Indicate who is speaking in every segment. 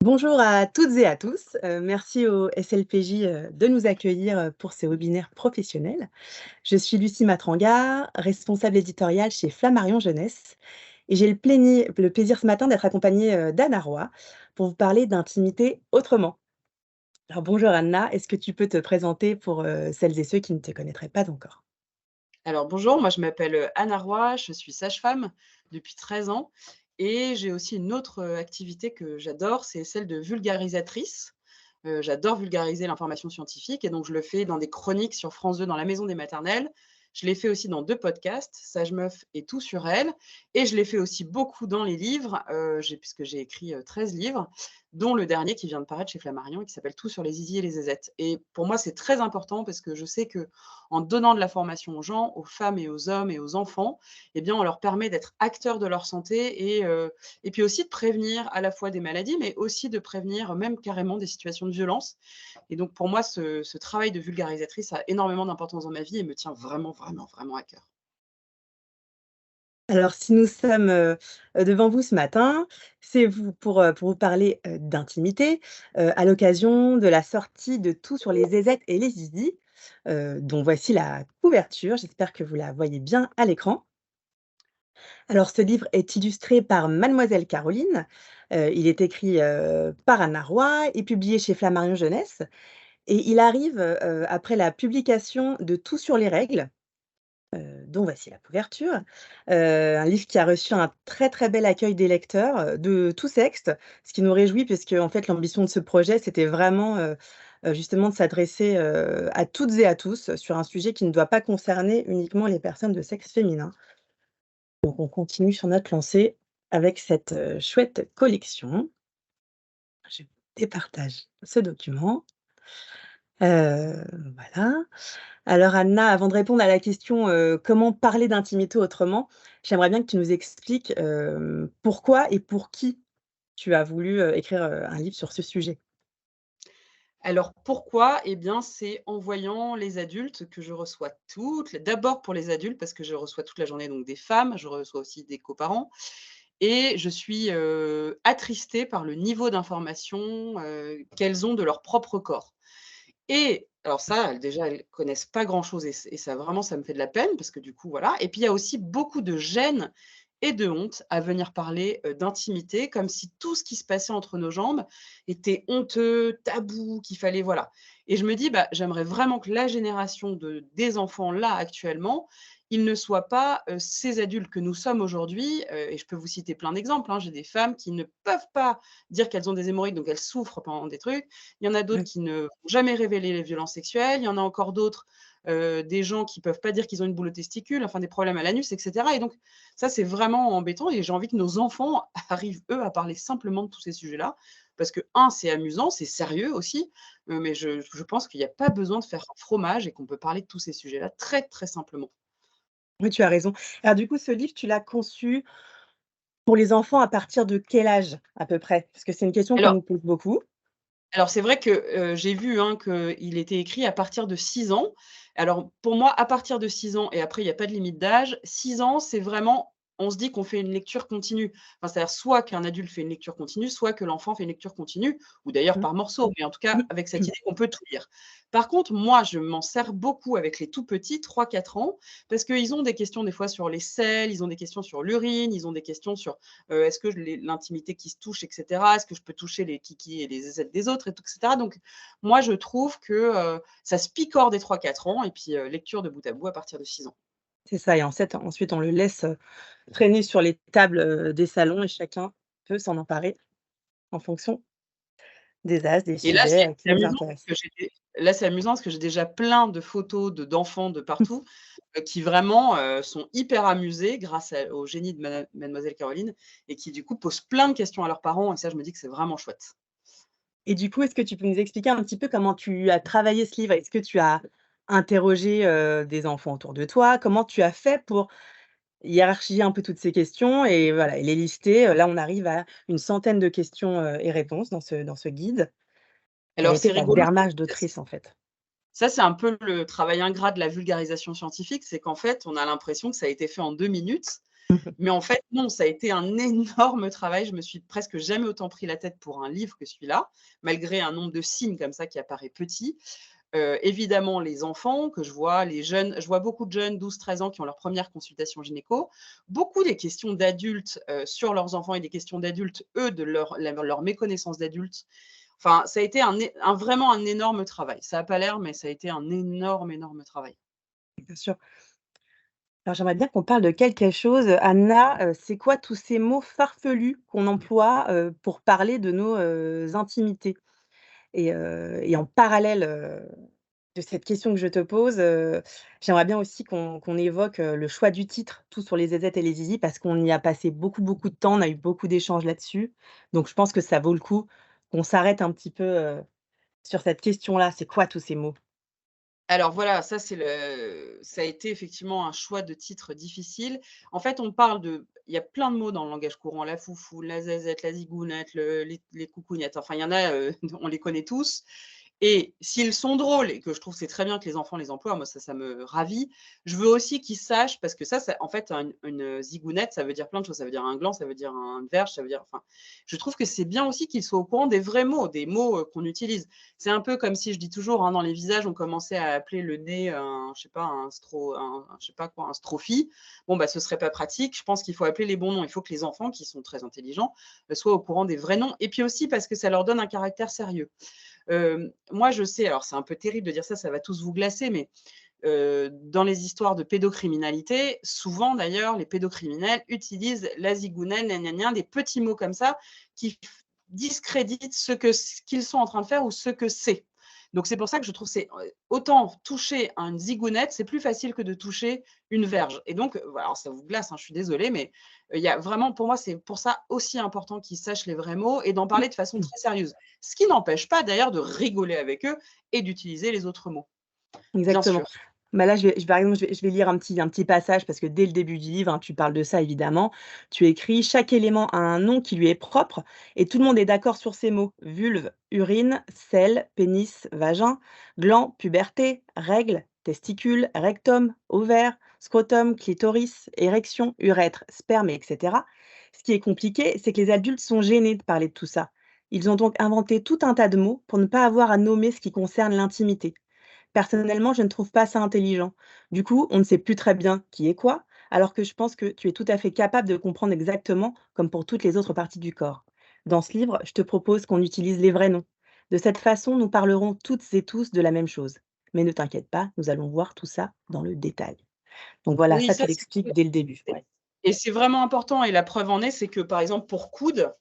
Speaker 1: Bonjour à toutes et à tous. Merci au SLPJ, de nous accueillir, pour ce webinaire professionnel. Je suis Lucie Matranga, responsable éditoriale chez Flammarion Jeunesse et j'ai le plaisir ce matin d'être accompagnée, d'Anna Roy pour vous parler d'intimité autrement. Alors bonjour Anna, est-ce que tu peux te présenter pour, celles et ceux qui ne te connaîtraient pas encore?
Speaker 2: Alors bonjour, moi je m'appelle, Anna Roy, je suis sage-femme depuis 13 ans et j'ai aussi une autre, activité que j'adore, c'est celle de vulgarisatrice. J'adore vulgariser l'information scientifique et donc je le fais dans des chroniques sur France 2 dans la maison des maternelles. Je l'ai fait aussi dans 2 podcasts, Sage Meuf et Tout sur elle, et je l'ai fait aussi beaucoup dans les livres, puisque j'ai écrit, 13 livres, dont le dernier qui vient de paraître chez Flammarion et qui s'appelle Tout sur les zizis et les zézettes. Et pour moi, c'est très important parce que je sais que en donnant de la formation aux gens, aux femmes et aux hommes et aux enfants, eh bien, on leur permet d'être acteurs de leur santé et puis aussi de prévenir à la fois des maladies, mais aussi de prévenir même carrément des situations de violence. Et donc pour moi, ce travail de vulgarisatrice a énormément d'importance dans ma vie et me tient vraiment, vraiment, vraiment à cœur.
Speaker 1: Alors si nous sommes, devant vous ce matin, c'est pour vous parler, d'intimité, à l'occasion de la sortie de Tout sur les zézettes et les zizis, dont voici la couverture. J'espère que vous la voyez bien à l'écran. Alors ce livre est illustré par Mademoiselle Caroline, il est écrit, par Anna Roy et publié chez Flammarion Jeunesse et il arrive, après la publication de Tout sur les règles, dont voici la couverture. Un livre qui a reçu un très, très bel accueil des lecteurs, de tous sexes, ce qui nous réjouit puisque en fait l'ambition de ce projet, c'était vraiment, justement de s'adresser, à toutes et à tous sur un sujet qui ne doit pas concerner uniquement les personnes de sexe féminin. Donc on continue sur notre lancée avec cette, chouette collection. Je départage ce document. Voilà. Alors Anna, avant de répondre à la question, comment parler d'intimité autrement, j'aimerais bien que tu nous expliques, pourquoi et pour qui tu as voulu, écrire, un livre sur ce sujet?
Speaker 2: Alors pourquoi? Eh bien, c'est en voyant les adultes que je reçois d'abord pour les adultes parce que je reçois toute la journée donc des femmes, je reçois aussi des coparents et je suis, attristée par le niveau d'information, qu'elles ont de leur propre corps. Et alors ça, déjà, elles connaissent pas grand-chose et ça vraiment, ça me fait de la peine parce que du coup, voilà. Et puis il y a aussi beaucoup de gêne et de honte à venir parler, d'intimité, comme si tout ce qui se passait entre nos jambes était honteux, tabou, qu'il fallait voilà. Et je me dis: «Bah, j'aimerais vraiment que la génération des enfants là, actuellement, ils ne soient pas, ces adultes que nous sommes aujourd'hui», et je peux vous citer plein d'exemples, hein. J'ai des femmes qui ne peuvent pas dire qu'elles ont des hémorroïdes, donc elles souffrent pendant des trucs. Il y en a d'autres
Speaker 1: Oui.
Speaker 2: qui ne vont jamais révéler les violences sexuelles. Il y en a encore d'autres, des gens qui peuvent pas dire qu'ils ont une boule aux testicules, enfin des problèmes à l'anus et cetera et donc ça, c'est vraiment embêtant et j'ai envie que nos enfants arrivent, eux, à parler simplement de tous ces sujets-là. Parce que un, c'est amusant, c'est sérieux aussi, mais je pense qu'il y a pas besoin de faire un fromage et qu'on peut parler de tous ces sujets-là très, très simplement.
Speaker 1: Oui, tu as raison. Alors du coup, ce livre, tu l'as conçu pour les enfants à partir de quel âge à peu près? Parce que c'est une question qu'on
Speaker 2: Alors
Speaker 1: nous pose beaucoup.
Speaker 2: Alors c'est vrai que, j'ai vu, hein, qu'il était écrit à partir de 6 ans. Alors pour moi, à partir de 6 ans et après il y a pas de limite d'âge, 6 ans, c'est vraiment on se dit qu'on fait une lecture continue. Enfin, c'est-à-dire soit qu'un adulte fait une lecture continue, soit que l'enfant fait une lecture continue ou d'ailleurs
Speaker 1: Mmh.
Speaker 2: par morceaux, mais en tout cas avec cette idée qu'on peut tout lire. Par contre, moi, je m'en sers beaucoup avec les tout petits, 3 4 ans, parce qu'ils ont des questions des fois sur les selles, ils ont des questions sur l'urine, ils ont des questions sur est-ce que l'intimité qui se touche, et cetera? Est-ce que je peux toucher les kikis et les zézettes des autres et tout, et cetera? Donc moi, je trouve que, ça se picore des 3 4 ans et puis, lecture de bout à bout à partir de 6 ans.
Speaker 1: C'est ça et ensuite on le laisse, traîner sur les tables, des salons et chacun peut s'en emparer en fonction des âges, des
Speaker 2: Et là,
Speaker 1: sujets, qui
Speaker 2: c'est
Speaker 1: les
Speaker 2: amusant
Speaker 1: intéressent.
Speaker 2: parce que c'est amusant parce que j'ai déjà plein de photos d'enfants de partout, qui vraiment, sont hyper amusés grâce au génie de mademoiselle Caroline et qui du coup posent plein de questions à leurs parents et ça, je me dis que c'est vraiment chouette.
Speaker 1: Et du coup, est-ce que tu peux nous expliquer un petit peu comment tu as travaillé ce livre? Est-ce que tu as interrogé, des enfants autour de toi? Comment tu as fait pour hiérarchiser un peu toutes ces questions et voilà et les lister? Là, on arrive à une centaine de questions, et réponses dans ce guide. Quel a
Speaker 2: Alors
Speaker 1: été
Speaker 2: c'est
Speaker 1: ta
Speaker 2: rigolo,
Speaker 1: démarche d'autrice, en fait?
Speaker 2: ça, c'est un peu le travail ingrat de la vulgarisation scientifique, c'est qu'en fait, on a l'impression que ça a été fait en 2 minutes Mais en fait, non, ça a été un énorme travail. Je me suis presque jamais autant pris la tête pour un livre que celui-là, malgré un nombre de signes comme ça qui apparaît petit. Évidemment, les enfants que je vois, les jeunes, je vois beaucoup de jeunes 12-13 ans qui ont leur première consultation gynéco. Beaucoup des questions d'adultes, sur leurs enfants et des questions d'adultes, eux, de leur méconnaissance d'adultes. Enfin, ça a été vraiment un énorme travail. Ça a pas l'air, mais ça a été un énorme, énorme travail.
Speaker 1: Bien sûr. Alors j'aimerais bien qu'on parle de quelque chose. Anna, c'est quoi tous ces mots farfelus qu'on emploie, pour parler de nos, intimités? Et en parallèle, de cette question que je te pose, j'aimerais bien aussi qu'on évoque, le choix du titre, Tout sur les zézettes et les zizis, parce qu'on y a passé beaucoup, beaucoup de temps, on a eu beaucoup d'échanges là-dessus. Donc je pense que ça vaut le coup qu'on s'arrête un petit peu, sur cette question-là. C'est quoi tous ces mots?
Speaker 2: Alors voilà, ça a été effectivement un choix de titre difficile. En fait, il y a plein de mots dans le langage courant, la foufou, la zézette, la zigounette, les coucougnettes, enfin il y en a, on les connaît tous. Et s'ils sont drôles et que je trouve que c'est très bien que les enfants les emploient, moi ça me ravit. Je veux aussi qu'ils sachent parce que ça en fait une zigounette, ça veut dire plein de choses. Ça veut dire un gland, ça veut dire une verge, ça veut dire enfin, je trouve que c'est bien aussi qu'ils soient au courant des vrais mots, des mots, qu'on utilise. C'est un peu comme si je dis toujours, hein, dans les visages, on commençait à appeler le nez un je sais pas, un je sais pas quoi, un strophi. Bon, bah, ce serait pas pratique. Je pense qu'il faut appeler les bons noms. Il faut que les enfants, qui sont très intelligents, soient au courant des vrais noms et puis aussi parce que ça leur donne un caractère sérieux. Moi, je sais, alors c'est un peu terrible de dire ça va tous vous glacer, mais dans les histoires de pédocriminalité, souvent d'ailleurs, les pédocriminels utilisent la zigounette, gna gna gna, des petits mots comme ça qui discréditent ce qu'ils sont en train de faire ou ce que c'est. Donc c'est pour ça que je trouve que c'est autant toucher à une zigounette, c'est plus facile que de toucher une verge. Et donc, alors ça vous glace, hein, je suis désolée, mais il y a vraiment, pour moi, c'est pour ça aussi important qu'ils sachent les vrais mots et d'en parler de façon très sérieuse. Ce qui n'empêche pas d'ailleurs de rigoler avec eux et d'utiliser les autres mots, bien
Speaker 1: Exactement.
Speaker 2: sûr.
Speaker 1: Bah, là, par exemple, je vais lire un petit passage parce que dès le début du livre, hein, tu parles de ça évidemment. Tu écris: «Chaque élément a un nom qui lui est propre et tout le monde est d'accord sur ces mots: vulve, urine, selle, pénis, vagin, gland, puberté, règles, testicules, rectum, ovaire, scrotum, clitoris, érection, urètre, sperme et cetera». Ce qui est compliqué, c'est que les adultes sont gênés de parler de tout ça. Ils ont donc inventé tout un tas de mots pour ne pas avoir à nommer ce qui concerne l'intimité. Personnellement, je ne trouve pas ça intelligent. Du coup, on ne sait plus très bien qui est quoi, alors que je pense que tu es tout à fait capable de comprendre exactement comme pour toutes les autres parties du corps. Dans ce livre, je te propose qu'on utilise les vrais noms. De cette façon, nous parlerons toutes et tous de la même chose. Mais ne t'inquiète pas, nous allons voir tout ça dans le détail. Donc voilà,
Speaker 2: Oui,
Speaker 1: ça
Speaker 2: ça
Speaker 1: tu
Speaker 2: c'est
Speaker 1: l'expliques dès le début. Ouais.
Speaker 2: et c'est vraiment important et la preuve en est, c'est que, par exemple, pour coude,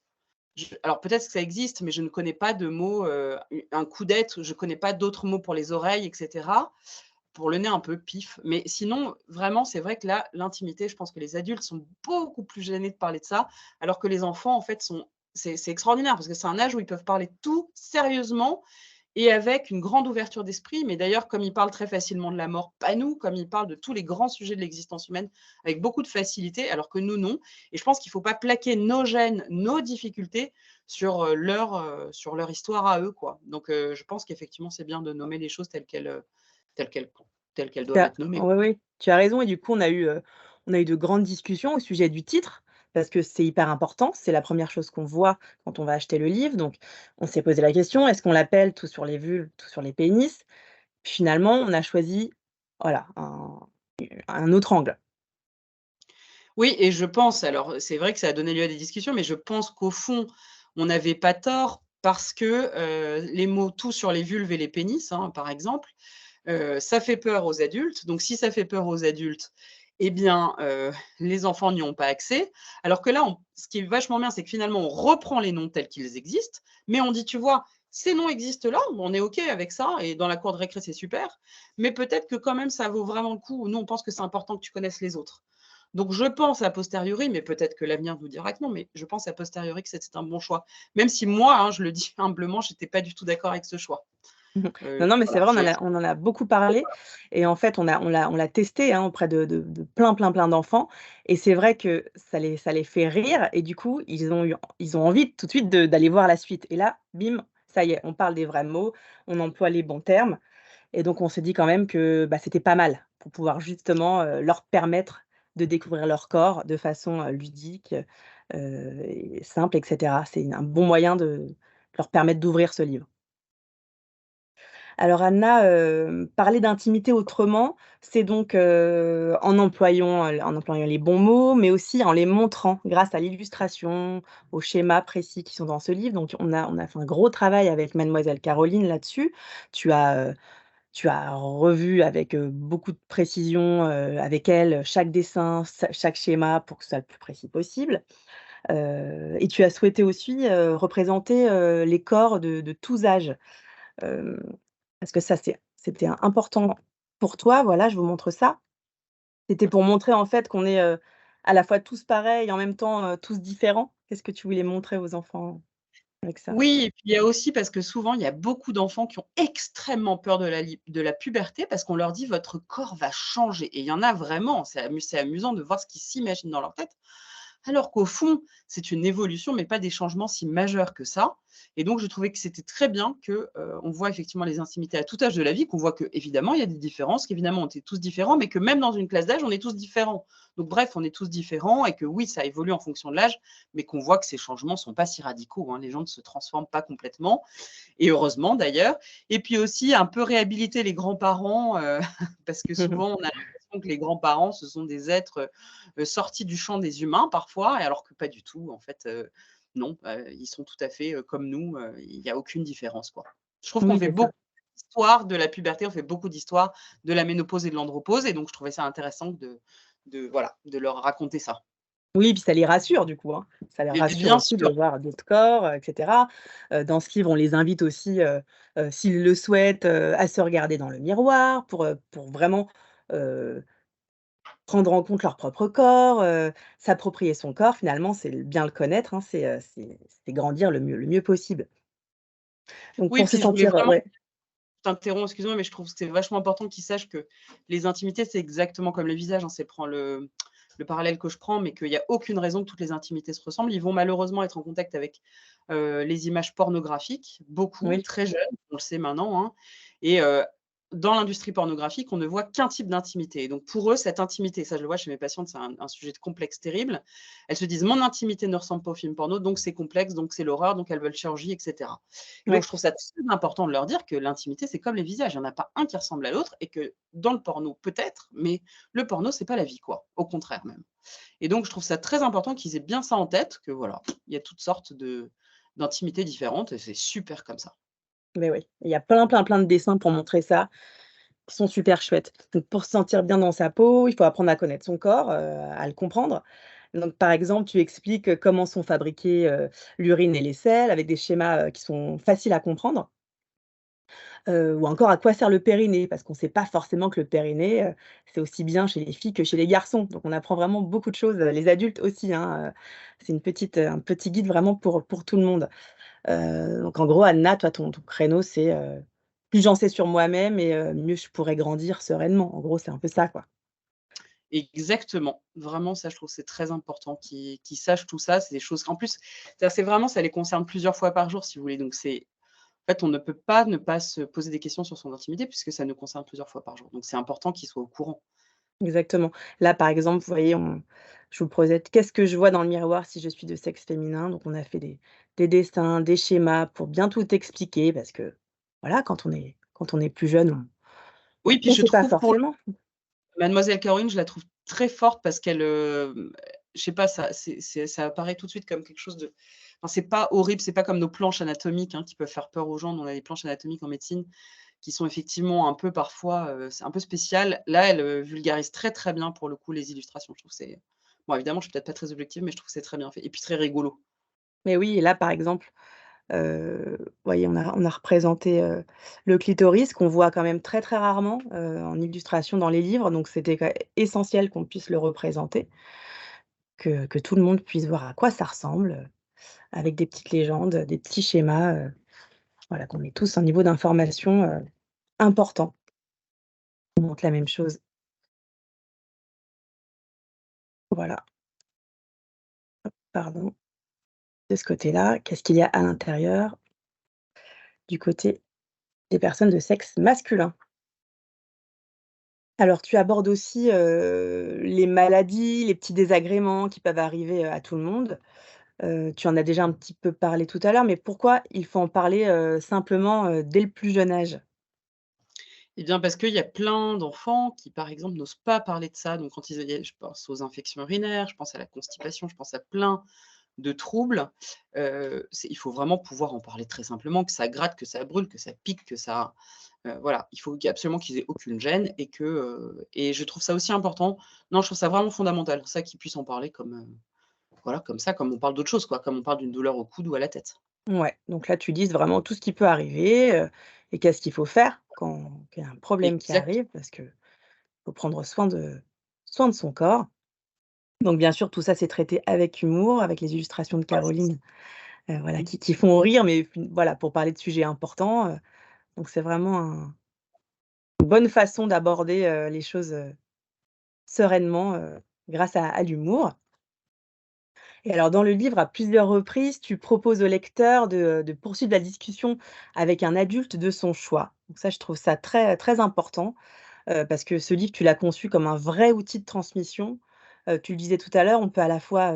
Speaker 2: alors peut-être que ça existe, mais je ne connais pas de mot, un coude-être, je ne connais pas d'autres mots pour les oreilles et cetera. Pour le nez, un peu pif, mais sinon, vraiment, c'est vrai que là, l'intimité, je pense que les adultes sont beaucoup plus gênés de parler de ça, alors que les enfants, en fait, c'est extraordinaire parce que c'est un âge où ils peuvent parler de tout sérieusement et avec une grande ouverture d'esprit. Mais d'ailleurs, comme ils parlent très facilement de la mort, pas nous, comme ils parlent de tous les grands sujets de l'existence humaine avec beaucoup de facilité, alors que nous, non. Et je pense qu'il ne faut pas plaquer nos gènes, nos difficultés sur leur histoire à eux, quoi. Donc, je pense qu'effectivement, c'est bien de nommer les choses telles qu'elles telles qu'elles
Speaker 1: Tu
Speaker 2: doivent
Speaker 1: as
Speaker 2: être nommées.
Speaker 1: Oui, oui, tu as raison et du coup, on a eu de grandes discussions au sujet du titre, parce que c'est hyper important. C'est la première chose qu'on voit quand on va acheter le livre, donc on s'est posé la question: «Est-ce qu'on l'appelle Tout sur les vulves, tout sur les pénis?» Finalement, on a choisi, voilà, un autre angle.
Speaker 2: Oui et je pense alors, c'est vrai que ça a donné lieu à des discussions, mais je pense qu'au fond, on n'avait pas tort parce que, les mots «tout sur les vulves et les pénis», hein, par exemple, ça fait peur aux adultes. Donc si ça fait peur aux adultes, eh bien, les enfants n'y ont pas accès. Alors que là, ce qui est vachement bien, c'est que finalement, on reprend les noms tels qu'ils existent, mais on dit: «Tu vois, ces noms existent là, on est OK avec ça et dans la cour de récré, c'est super, mais peut-être que quand même ça vaut vraiment le coup. Nous, on pense que c'est important que tu connaisses les autres». Donc je pense a posteriori, mais peut-être que l'avenir vous dira que non, mais je pense a posteriori que c'était un bon choix. Même si moi, hein, je le dis humblement, j'étais pas du tout d'accord avec ce choix.
Speaker 1: Mmh. Non, non, mais c'est
Speaker 2: Voilà,
Speaker 1: vrai, on en a beaucoup parlé et en fait, on l'a testé, hein, auprès de plein, plein, plein d'enfants et c'est vrai que ça les fait rire et du coup, ils ont envie tout de suite d'aller voir la suite et là, bim, ça y est, on parle des vrais mots, on emploie les bons termes et donc on s'est dit quand même que, bah, c'était pas mal pour pouvoir justement, leur permettre de découvrir leur corps de façon, ludique, et simple et cetera. C'est un bon moyen de leur permettre d'ouvrir ce livre. Alors Anna, parler d'intimité autrement, c'est donc, en employant les bons mots, mais aussi en les montrant grâce à l'illustration, aux schémas précis qui sont dans ce livre. Donc on a fait un gros travail avec mademoiselle Caroline là-dessus. Tu as, tu as revu avec, beaucoup de précision, avec elle, chaque dessin, chaque schéma pour que ce soit le plus précis possible. Et tu as souhaité aussi, représenter, les corps de tous âges. Hem, Parce que ça, c'était important pour toi, voilà, je vous montre ça. C'était pour montrer, en fait, qu'on est, à la fois tous pareils et en même temps, tous différents. Qu'est-ce que tu voulais montrer aux enfants avec ça?
Speaker 2: Oui et puis il y a aussi parce que souvent, il y a beaucoup d'enfants qui ont extrêmement peur de la puberté parce qu'on leur dit: «Votre corps va changer» et il y en a vraiment, c'est amusant de voir ce qu'ils s'imaginent dans leur tête. Alors qu'au fond, c'est une évolution, mais pas des changements si majeurs que ça. Et donc, je trouvais que c'était très bien que, on voit effectivement les intimités à tout âge de la vie, qu'on voit qu'évidemment, il y a des différences, qu'évidemment, on est tous différents, mais que même dans une classe d'âge, on est tous différents. Donc bref, on est tous différents et que oui, ça évolue en fonction de l'âge, mais qu'on voit que ces changements sont pas si radicaux, hein. Les gens ne se transforment pas complètement et heureusement d'ailleurs. Et puis aussi un peu réhabiliter les grands-parents, parce que souvent on a l'impression que les grands-parents, ce sont des êtres, sortis du champ des humains parfois et alors que pas du tout en fait, non, ils sont tout à fait, comme nous, il y a aucune différence, quoi. Je trouve qu'on
Speaker 1: Oui,
Speaker 2: fait
Speaker 1: c'est ça.
Speaker 2: beaucoup d'histoires de la puberté, on fait beaucoup d'histoires de la ménopause et de l'andropause et donc je trouvais ça intéressant de voilà, de leur raconter ça.
Speaker 1: Oui, puis ça les rassure du coup, hein. Ça les
Speaker 2: Et
Speaker 1: rassure
Speaker 2: bien
Speaker 1: aussi de
Speaker 2: sûr.
Speaker 1: voir d'autres corps, et cetera. Dans ce livre, on les invite aussi, s'ils le souhaitent, à se regarder dans le miroir pour vraiment, heu, prendre en compte leur propre corps, s'approprier son corps finalement, c'est bien le connaître, hein, c'est grandir le mieux possible. Donc
Speaker 2: Oui,
Speaker 1: pour se
Speaker 2: puis je voulais
Speaker 1: sentir,
Speaker 2: vraiment
Speaker 1: ouais.
Speaker 2: t'interromps, excuse-moi, mais je trouve que c'est vachement important qu'ils sachent que les intimités, c'est exactement comme le visage, hein, c'est prend le parallèle que je prends, mais qu'il y a aucune raison que toutes les intimités se ressemblent. Ils vont malheureusement être en contact avec, les images pornographiques, beaucoup,
Speaker 1: Oui.
Speaker 2: très jeunes, on le sait maintenant, hein et dans l'industrie pornographique, on ne voit qu'un type d'intimité et donc pour eux, cette intimité, ça je le vois chez mes patientes, c'est un sujet de complexe terrible. Elles se disent: «Mon intimité ne ressemble pas au film porno, donc c'est complexe, donc c'est l'horreur, donc elles veulent chirurgie» et cetera. Et donc,
Speaker 1: Ouais.
Speaker 2: je trouve ça très important de leur dire que l'intimité, c'est comme les visages. Il y en a pas un qui ressemble à l'autre et que dans le porno, peut-être, mais le porno, c'est pas la vie, quoi. Au contraire même. Et donc, je trouve ça très important qu'ils aient bien ça en tête, que voilà, il y a toutes sortes d'intimités différentes et c'est super comme ça.
Speaker 1: Mais oui, il y a plein, plein, plein de dessins pour montrer ça, qui sont super chouettes. Donc pour se sentir bien dans sa peau, il faut apprendre à connaître son corps, à le comprendre. Donc par exemple, tu expliques, comment sont fabriquées, l'urine et les selles avec des schémas, qui sont faciles à comprendre, ou encore à quoi sert le périnée, parce qu'on ne sait pas forcément que le périnée, c'est aussi bien chez les filles que chez les garçons. Donc on apprend vraiment beaucoup de choses, les adultes aussi, hein, c'est un petit guide vraiment pour tout le monde. Donc en gros, Anna, toi, ton créneau, c'est, plus j'en sais sur moi-même et mieux je pourrais grandir sereinement. En gros, c'est un peu ça, quoi.
Speaker 2: Exactement. Vraiment, ça, je trouve que c'est très important qu'ils sachent tout ça. C'est des choses en plus, c'est vraiment ça les concerne plusieurs fois par jour, si vous voulez. Donc c'est en fait, on ne peut pas ne pas se poser des questions sur son intimité puisque ça nous concerne plusieurs fois par jour. Donc c'est important qu'ils soient au courant.
Speaker 1: Exactement. Là, par exemple, vous voyez, je vous projette, qu'est-ce que je vois dans le miroir si je suis de sexe féminin? Donc on a fait des dessins, des schémas pour bien tout expliquer parce que, voilà, quand on est plus jeune,
Speaker 2: Oui, puis
Speaker 1: on ne
Speaker 2: je
Speaker 1: sait pas
Speaker 2: trouve pour
Speaker 1: forcément.
Speaker 2: Mademoiselle Caroline, je la trouve très forte parce qu'elle, je sais pas, ça apparaît tout de suite comme quelque chose de enfin, c'est pas horrible, c'est pas comme nos planches anatomiques, hein, qui peuvent faire peur aux gens. Nous, on a des planches anatomiques en médecine qui sont effectivement un peu parfois, c'est un peu spécial. Là, elle, vulgarise très, très bien pour le coup les illustrations. Je trouve que c'est bon évidemment, je suis peut-être pas très objective, mais je trouve que c'est très bien fait et puis très rigolo.
Speaker 1: Mais oui, et là, par exemple, vous voyez, on a représenté, le clitoris qu'on voit quand même très, très rarement, en illustration dans les livres, donc c'était essentiel qu'on puisse le représenter, que tout le monde puisse voir à quoi ça ressemble, avec des petites légendes, des petits schémas, voilà, qu'on ait tous un niveau d'information, important. On montre la même chose. Voilà, pardon. De ce côté-là, qu'est-ce qu'il y a à l'intérieur? Du côté des personnes de sexe masculin. Alors tu abordes aussi, les maladies, les petits désagréments qui peuvent arriver, à tout le monde. Tu en as déjà un petit peu parlé tout à l'heure, mais pourquoi il faut en parler, simplement, dès le plus jeune âge?
Speaker 2: Eh bien, parce qu'il y a plein d'enfants qui, par exemple, n'osent pas parler de ça. Donc quand je pense aux infections urinaires, je pense à la constipation, je pense à plein de troubles. C'est il faut vraiment pouvoir en parler très simplement, que ça gratte, que ça brûle, que ça pique, que ça voilà. Il faut absolument qu'ils aient aucune gêne et je trouve ça aussi important. Non, je trouve ça vraiment fondamental, ça qu'ils puissent en parler comme, voilà, comme ça, comme on parle d'autre chose, quoi, comme on parle d'une douleur au coude ou à la tête.
Speaker 1: Ouais, donc là, tu lises vraiment tout ce qui peut arriver, et qu'est-ce qu'il faut faire quand il y a un problème qui
Speaker 2: Exact.
Speaker 1: arrive, parce qu'il faut prendre soin de son corps. Donc bien sûr, tout ça, c'est traité avec humour, avec les illustrations de
Speaker 2: Voilà, c'est ça.
Speaker 1: Caroline, voilà,
Speaker 2: Mmh.
Speaker 1: qui font rire, mais voilà, pour parler de sujets importants, donc c'est vraiment une bonne façon d'aborder, les choses, sereinement, grâce à l'humour. Et alors dans le livre, à plusieurs reprises, tu proposes au lecteur de poursuivre la discussion avec un adulte de son choix. Donc ça, je trouve ça très, très important, parce que ce livre, tu l'as conçu comme un vrai outil de transmission. Tu le disais tout à l'heure, on peut à la fois,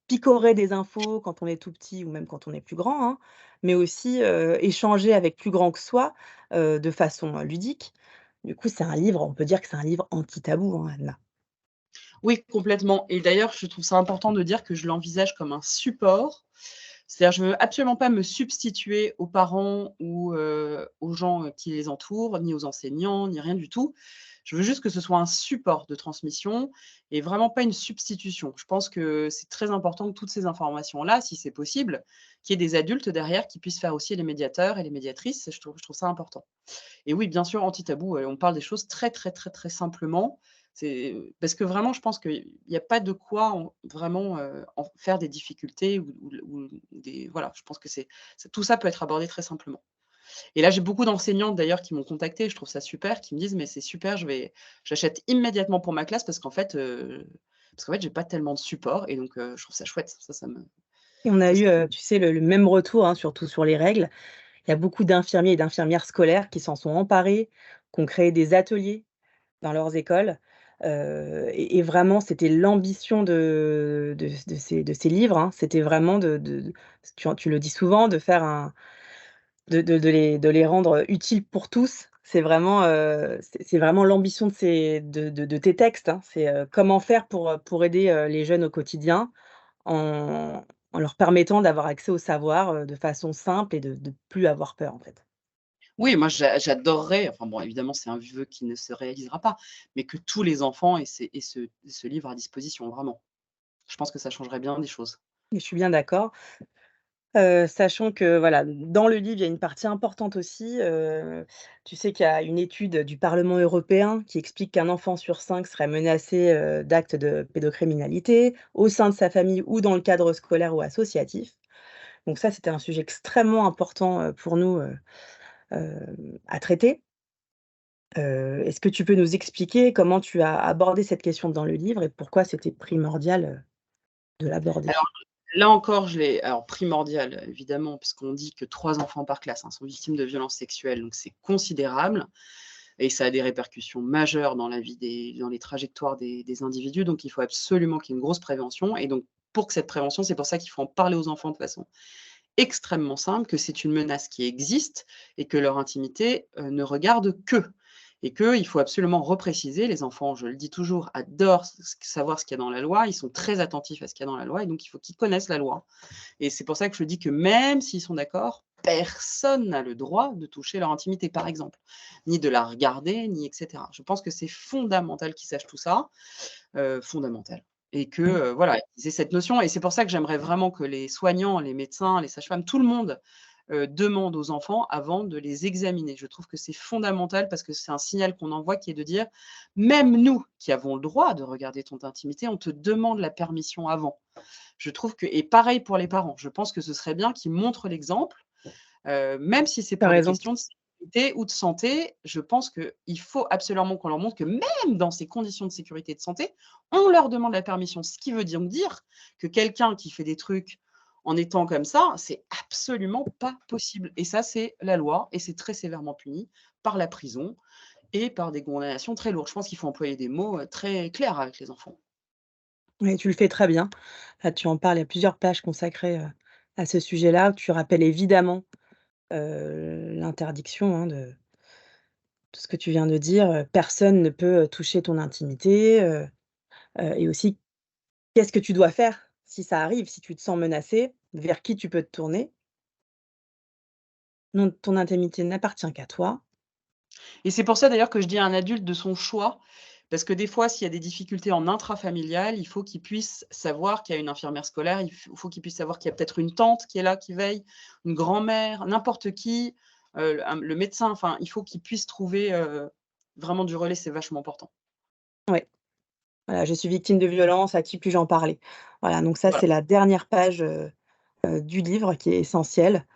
Speaker 1: picorer des infos quand on est tout petit ou même quand on est plus grand, hein, mais aussi, échanger avec plus grand que soi, de façon, ludique. Du coup, c'est un livre, on peut dire que c'est un livre anti-tabou, hein, Anna.
Speaker 2: Oui, complètement et d'ailleurs, je trouve ça important de dire que je l'envisage comme un support. C'est-à-dire, je veux absolument pas me substituer aux parents ou, aux gens, qui les entourent, ni aux enseignants, ni rien du tout. Je veux juste que ce soit un support de transmission et vraiment pas une substitution. Je pense que c'est très important que toutes ces informations-là, si c'est possible, qu'il y ait des adultes derrière qui puissent faire aussi les médiateurs et les médiatrices. Je trouve ça important. Et oui, bien sûr, anti-tabou, on parle des choses très, très, très, très simplement. C'est parce que vraiment, je pense qu'il y a pas de quoi en vraiment, en faire des difficultés ou des voilà, je pense que c'est tout ça peut être abordé très simplement. Et là, j'ai beaucoup d'enseignantes d'ailleurs qui m'ont contactée, je trouve ça super, qui me disent: «Mais c'est super, j'achète immédiatement pour ma classe parce qu'en fait, j'ai pas tellement de support» et donc je trouve ça chouette.
Speaker 1: Et on a
Speaker 2: Ça
Speaker 1: eu,
Speaker 2: me
Speaker 1: tu sais, le même retour, hein, surtout sur les règles. Il y a beaucoup d'infirmiers et d'infirmières scolaires qui s'en sont emparés, qui ont créé des ateliers dans leurs écoles, et vraiment c'était l'ambition de ces livres, hein. C'était vraiment tu le dis souvent, de faire un de les rendre utiles pour tous. C'est vraiment, c'est vraiment l'ambition de tes textes, hein. C'est, comment faire pour aider, les jeunes au quotidien en en leur permettant d'avoir accès au savoir, de façon simple et de plus avoir peur, en fait.
Speaker 2: Oui, moi j'adorerais, enfin bon, évidemment, c'est un vœu qui ne se réalisera pas, mais que tous les enfants aient ce livre à disposition, vraiment. Je pense que ça changerait bien des choses.
Speaker 1: Et je suis bien d'accord. Sachant que voilà, dans le livre, il y a une partie importante aussi, tu sais qu'il y a une étude du Parlement européen qui explique qu'un enfant sur 5 serait menacé, d'actes de pédocriminalité au sein de sa famille ou dans le cadre scolaire ou associatif. Donc ça, c'était un sujet extrêmement important, pour nous, à traiter. Est-ce que tu peux nous expliquer comment tu as abordé cette question dans le livre et pourquoi c'était primordial, de l'aborder?
Speaker 2: Alors là encore, je l'ai alors primordial, évidemment, puisqu'on dit que 3 enfants par classe, hein, sont victimes de violences sexuelles, donc c'est considérable et ça a des répercussions majeures dans la vie dans les trajectoires des individus, donc il faut absolument qu'il y ait une grosse prévention et donc pour que cette prévention, c'est pour ça qu'il faut en parler aux enfants de façon extrêmement simple, que c'est une menace qui existe et que leur intimité, ne regarde qu'eux et qu'il faut absolument repréciser. Les enfants, je le dis toujours, adorent savoir ce qu'il y a dans la loi. Ils sont très attentifs à ce qu'il y a dans la loi et donc il faut qu'ils connaissent la loi et c'est pour ça que je dis que même s'ils sont d'accord, personne n'a le droit de toucher leur intimité, par exemple, ni de la regarder, ni et cetera. Je pense que c'est fondamental qu'ils sachent tout ça, fondamental et que,
Speaker 1: Mmh.
Speaker 2: voilà, qu'ils aient cette notion et c'est pour ça que j'aimerais vraiment que les soignants, les médecins, les sages-femmes, tout le monde, demande aux enfants avant de les examiner. Je trouve que c'est fondamental parce que c'est un signal qu'on envoie qui est de dire: «Même nous qui avons le droit de regarder ton intimité, on te demande la permission avant». Je trouve que et pareil pour les parents. Je pense que ce serait bien qu'ils montrent l'exemple, même si c'est
Speaker 1: Tu as
Speaker 2: pour des
Speaker 1: raison.
Speaker 2: questions de sécurité ou de santé. Je pense qu'il faut absolument qu'on leur montre que même dans ces conditions de sécurité et de santé, on leur demande la permission. Ce qui veut donc dire que quelqu'un qui fait des trucs en étant comme ça, c'est absolument pas possible et ça, c'est la loi et c'est très sévèrement puni par la prison et par des condamnations très lourdes. Je pense qu'il faut employer des mots, très clairs avec les enfants.
Speaker 1: Oui, tu le fais très bien. Là, tu en parles, il y a plusieurs pages consacrées, à ce sujet-là, où tu rappelles évidemment, l'interdiction, hein, de tout ce que tu viens de dire, personne ne peut, toucher ton intimité, et aussi qu'est-ce que tu dois faire si ça arrive, si tu te sens menacé, vers qui tu peux te tourner. Non, ton intimité n'appartient qu'à toi.
Speaker 2: Et c'est pour ça d'ailleurs que je dis à un adulte de son choix, parce que des fois, s'il y a des difficultés en intrafamilial, il faut qu'il puisse savoir qu'il y a une infirmière scolaire, il faut qu'il puisse savoir qu'il y a peut-être une tante qui est là, qui veille, une grand-mère, n'importe qui, le médecin, enfin, il faut qu'il puisse trouver, vraiment du relais, c'est vachement important.
Speaker 1: Ouais, voilà, je suis victime de violence, à qui puis-je en parler? Voilà, donc ça,
Speaker 2: Voilà.
Speaker 1: c'est la dernière page, du livre qui est essentielle.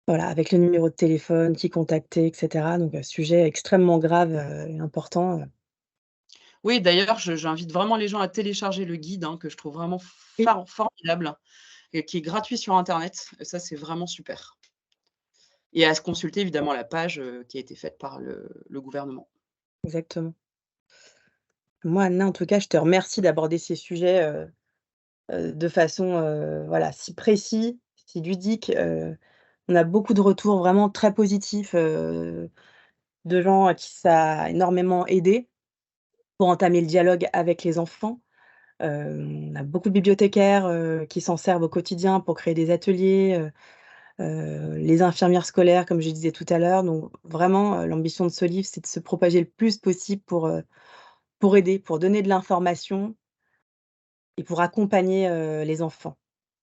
Speaker 1: Voilà, avec le numéro de téléphone, qui contacter et cetera, donc sujet extrêmement grave, et important,
Speaker 2: Oui, d'ailleurs, j'invite vraiment les gens à télécharger le guide, hein, que je trouve vraiment
Speaker 1: oui,
Speaker 2: formidable et qui est gratuit sur internet. Et ça, c'est vraiment super. Et à se consulter évidemment la page, qui a été faite par le gouvernement.
Speaker 1: exactement. Moi, Anna, en tout cas, je te remercie d'aborder ces sujets, de façon, voilà, si précis, si ludique, on a beaucoup de retours vraiment très positifs, de gens à qui ça a énormément aidé pour entamer le dialogue avec les enfants. On a beaucoup de bibliothécaires, qui s'en servent au quotidien pour créer des ateliers, les infirmières scolaires, comme je disais tout à l'heure. Donc vraiment, l'ambition de ce livre, c'est de se propager le plus possible pour aider, pour donner de l'information et pour accompagner, les enfants.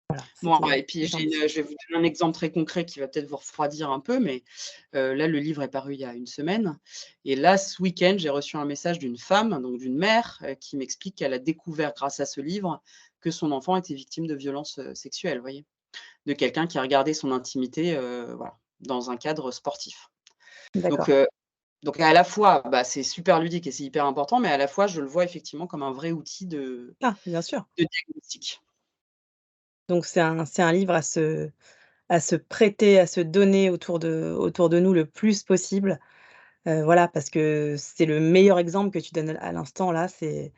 Speaker 1: Voilà,
Speaker 2: Bon,
Speaker 1: c'était
Speaker 2: et puis
Speaker 1: c'est l'ambition.
Speaker 2: je vais vous donner un exemple très concret qui va peut-être vous refroidir un peu, mais là, le livre est paru il y a une semaine et là, ce week-end, j'ai reçu un message d'une femme, donc d'une mère, qui m'explique qu'elle a découvert grâce à ce livre que son enfant était victime de violences, sexuelles, vous voyez? De quelqu'un qui a regardé son intimité, voilà, dans un cadre sportif. Donc
Speaker 1: D'accord.
Speaker 2: heu, donc à la fois, bah, c'est super ludique et c'est hyper important, mais à la fois, je le vois effectivement comme un vrai outil
Speaker 1: Ah, bien sûr.
Speaker 2: de diagnostic.
Speaker 1: Donc c'est un livre à se prêter, à se donner autour de nous le plus possible. Voilà, parce que c'est le meilleur exemple que tu donnes à l'instant là, c'est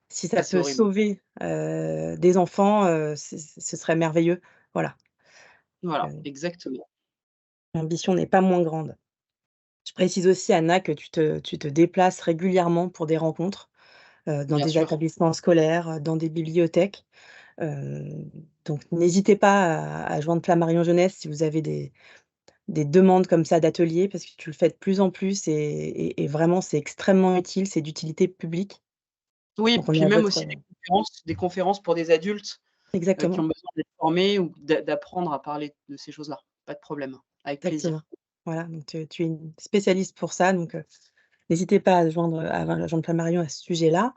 Speaker 1: si ça
Speaker 2: Ah, c'est
Speaker 1: peut
Speaker 2: horrible.
Speaker 1: sauver, des enfants, ce serait merveilleux. Voilà,
Speaker 2: Voilà,
Speaker 1: heu,
Speaker 2: exactement.
Speaker 1: l'ambition n'est pas moins grande. Je précise aussi, Anna, que tu te déplaces régulièrement pour des rencontres, dans
Speaker 2: Bien
Speaker 1: des
Speaker 2: sûr.
Speaker 1: établissements scolaires, dans des bibliothèques. Heu, donc n'hésitez pas à joindre Flammarion Jeunesse si vous avez des demandes comme ça d'ateliers, parce que tu le fais de plus en plus et vraiment c'est extrêmement utile, c'est d'utilité publique.
Speaker 2: Oui,
Speaker 1: Donc on est
Speaker 2: puis
Speaker 1: à
Speaker 2: même
Speaker 1: votre
Speaker 2: aussi des conférences pour des adultes, qui ont
Speaker 1: exactement,
Speaker 2: besoin d'être formés ou d'apprendre à parler de ces choses-là. Pas de problème, avec
Speaker 1: exactement.
Speaker 2: plaisir.
Speaker 1: Voilà, donc tu es une spécialiste pour ça, donc n'hésitez pas à joindre Flammarion à ce sujet-là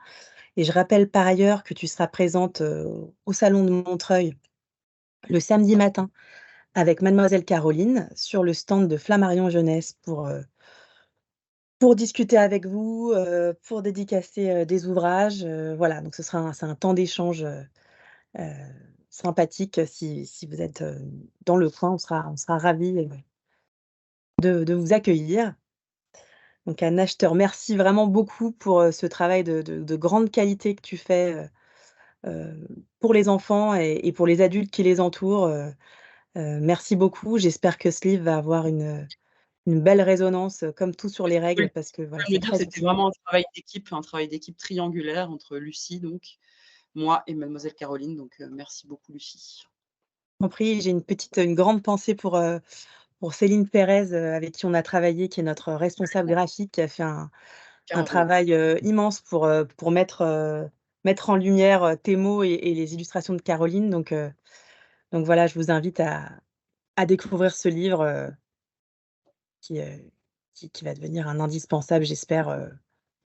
Speaker 1: et je rappelle par ailleurs que tu seras présente, au salon de Montreuil le samedi matin avec mademoiselle Caroline sur le stand de Flammarion Jeunesse pour discuter avec vous, pour dédicacer, des ouvrages, voilà, donc c'est un temps d'échange, heu, sympathique si vous êtes, dans le coin, on sera ravis, de vous accueillir. Donc Anna, je te remercie vraiment beaucoup pour, ce travail de grande qualité que tu fais, pour les enfants et pour les adultes qui les entourent, merci beaucoup. J'espère que ce livre va avoir une belle résonance, comme tout sur
Speaker 2: Oui,
Speaker 1: les
Speaker 2: vous pouvez
Speaker 1: règles
Speaker 2: le
Speaker 1: parce que voilà,
Speaker 2: me
Speaker 1: c'est
Speaker 2: dire,
Speaker 1: très
Speaker 2: c'était
Speaker 1: utile.
Speaker 2: vraiment un travail d'équipe triangulaire entre Lucie donc, moi et mademoiselle Caroline donc, merci beaucoup Lucie.
Speaker 1: Compris, j'ai une grande pensée pour Céline Pérez, avec qui on a travaillé, qui est notre responsable graphique, qui a fait un
Speaker 2: Carrément.
Speaker 1: travail, immense pour mettre en lumière, tes mots et les illustrations de Caroline. Donc voilà, je vous invite à découvrir ce livre, qui, qui va devenir un indispensable, j'espère,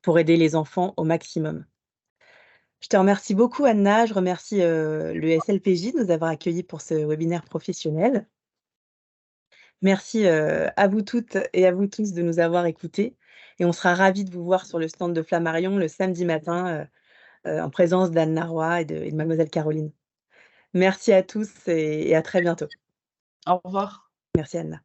Speaker 1: pour aider les enfants au maximum. Je te remercie beaucoup, Anna. Je remercie, le SLPJ de nous avoir accueillis pour ce webinaire professionnel. Merci, à vous toutes et à vous tous de nous avoir écoutés et on sera ravis de vous voir sur le stand de Flammarion le samedi matin, en présence d'Anna Roy et de mademoiselle Caroline. Merci à tous et à très bientôt.
Speaker 2: Au revoir.
Speaker 1: Merci Anna.